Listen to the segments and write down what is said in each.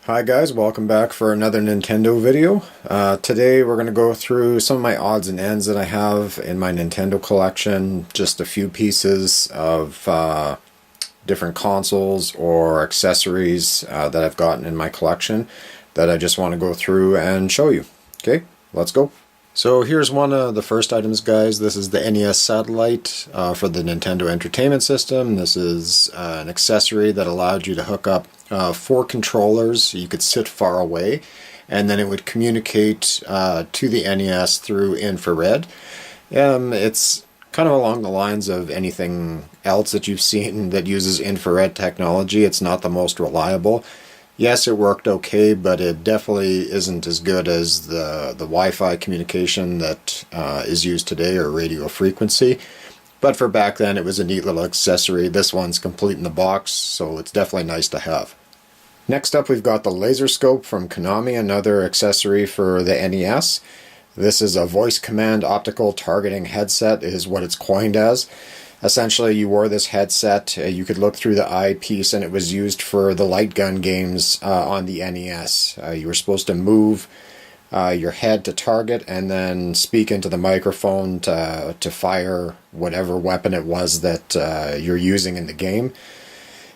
Hi guys, welcome back for another Nintendo video. Today we're going to go through some of my odds and ends that I have in my Nintendo collection. Just a few pieces of different consoles or accessories that I've gotten in my collection that I just want to go through and show you. Okay, let's go. So here's one of the first items, guys. This is the NES satellite for the Nintendo Entertainment System. This is an accessory that allowed you to hook up 4 controllers. You could sit far away, and then it would communicate to the NES through infrared. It's kind of along the lines of anything else that you've seen that uses infrared technology. It's not the most reliable. Yes, it worked okay, but it definitely isn't as good as the Wi-Fi communication that is used today, or radio frequency. But for back then, it was a neat little accessory. This one's complete in the box, so it's definitely nice to have. Next up, we've got the laser scope from Konami, another accessory for the NES. This is a voice command optical targeting headset, is what it's coined as. Essentially, you wore this headset, you could look through the eyepiece, and it was used for the light gun games on the NES. You were supposed to move your head to target and then speak into the microphone to fire whatever weapon it was that you're using in the game.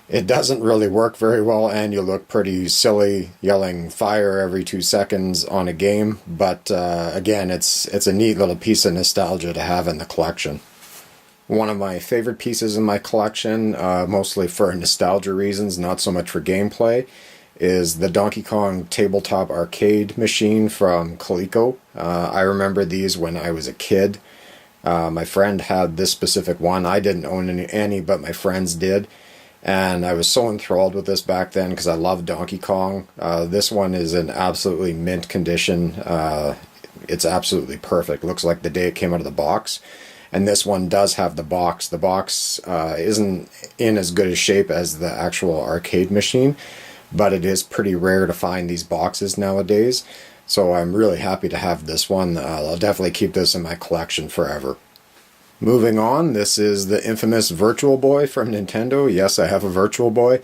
It doesn't really work very well, and you look pretty silly yelling fire every 2 seconds on a game, but again, it's a neat little piece of nostalgia to have in the collection. One of my favorite pieces in my collection, mostly for nostalgia reasons, not so much for gameplay, is the Donkey Kong tabletop arcade machine from Coleco. I remember these when I was a kid. My friend had this specific one. I didn't own any, but my friends did. And I was so enthralled with this back then because I loved Donkey Kong. This one is in absolutely mint condition. It's absolutely perfect. Looks like the day it came out of the box. And this one does have the box. The box isn't in as good a shape as the actual arcade machine, but it is pretty rare to find these boxes nowadays. So I'm really happy to have this one. I'll definitely keep this in my collection forever. Moving on, this is the infamous Virtual Boy from Nintendo. Yes, I have a Virtual Boy.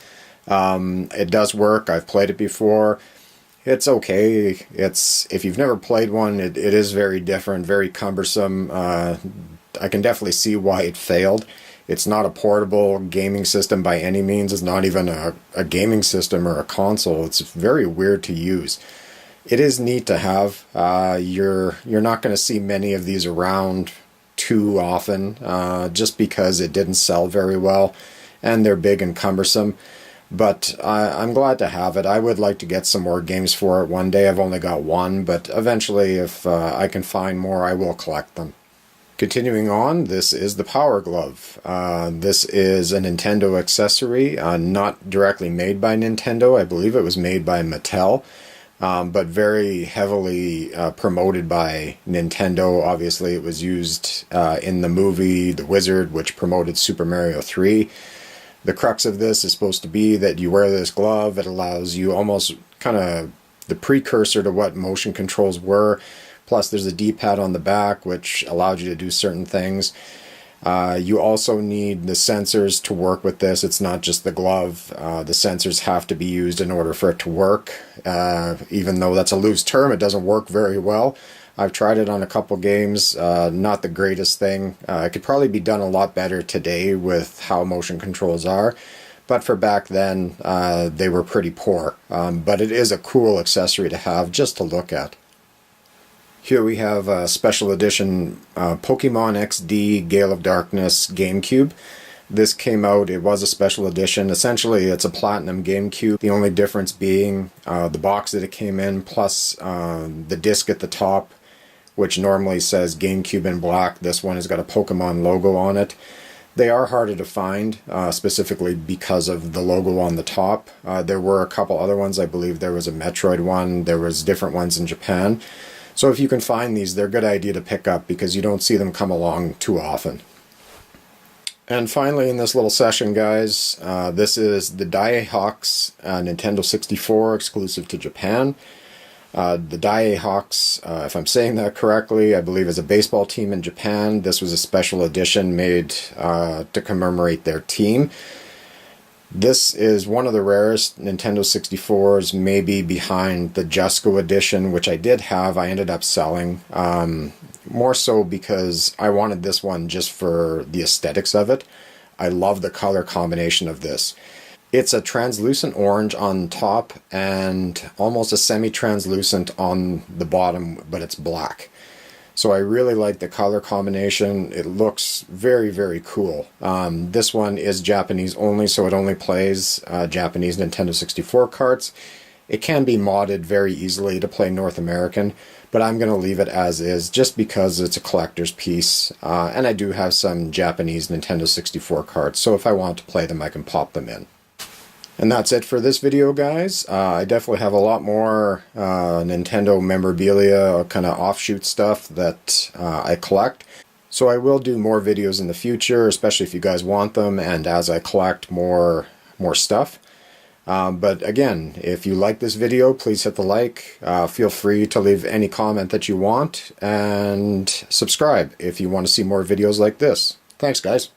It does work. I've played it before. It's okay. If you've never played one, it is very different, very cumbersome. I can definitely see why it failed. It's not a portable gaming system by any means. It's not even a gaming system or a console. It's very weird to use. It is neat to have. You're not going to see many of these around too often, just because it didn't sell very well, and they're big and cumbersome. But I'm glad to have it. I would like to get some more games for it one day. I've only got one, but eventually, if I can find more, I will collect them. Continuing on, this is the Power Glove. This is a Nintendo accessory, not directly made by Nintendo. I believe it was made by Mattel, but very heavily promoted by Nintendo. Obviously, it was used in the movie The Wizard, which promoted Super Mario 3. The crux of this is supposed to be that you wear this glove. It allows you almost kind of the precursor to what motion controls were. Plus, there's a D-pad on the back, which allowed you to do certain things. You also need the sensors to work with this. It's not just the glove. The sensors have to be used in order for it to work. Even though that's a loose term, it doesn't work very well. I've tried it on a couple games. Not the greatest thing. It could probably be done a lot better today with how motion controls are. But for back then, they were pretty poor. But it is a cool accessory to have just to look at. Here we have a special edition Pokemon XD Gale of Darkness GameCube. This came out, it was a special edition. Essentially, it's a Platinum GameCube. The only difference being the box that it came in, plus the disc at the top, which normally says GameCube in black. This one has got a Pokemon logo on it. They are harder to find, specifically because of the logo on the top. There were a couple other ones. I believe there was a Metroid one. There was different ones in Japan. So if you can find these, they're a good idea to pick up because you don't see them come along too often. And finally in this little session, guys, this is the Daihawks Nintendo 64 exclusive to Japan. The Daihawks, if I'm saying that correctly, I believe is a baseball team in Japan. This was a special edition made to commemorate their team. This is one of the rarest Nintendo 64s, maybe behind the Jesco edition, which I did have. I ended up selling, more so because I wanted this one just for the aesthetics of it. I love the color combination of this. It's a translucent orange on top and almost a semi-translucent on the bottom, but it's black. So I really like the color combination. It looks very, very cool. This one is Japanese only, so it only plays Japanese Nintendo 64 carts. It can be modded very easily to play North American, but I'm going to leave it as is just because it's a collector's piece. And I do have some Japanese Nintendo 64 carts, so if I want to play them, I can pop them in. And that's it for this video, guys. I definitely have a lot more Nintendo memorabilia, kind of offshoot stuff that I collect. So I will do more videos in the future, especially if you guys want them, and as I collect more stuff. But again, if you like this video, please hit the like. Feel free to leave any comment that you want, and subscribe if you want to see more videos like this. Thanks, guys.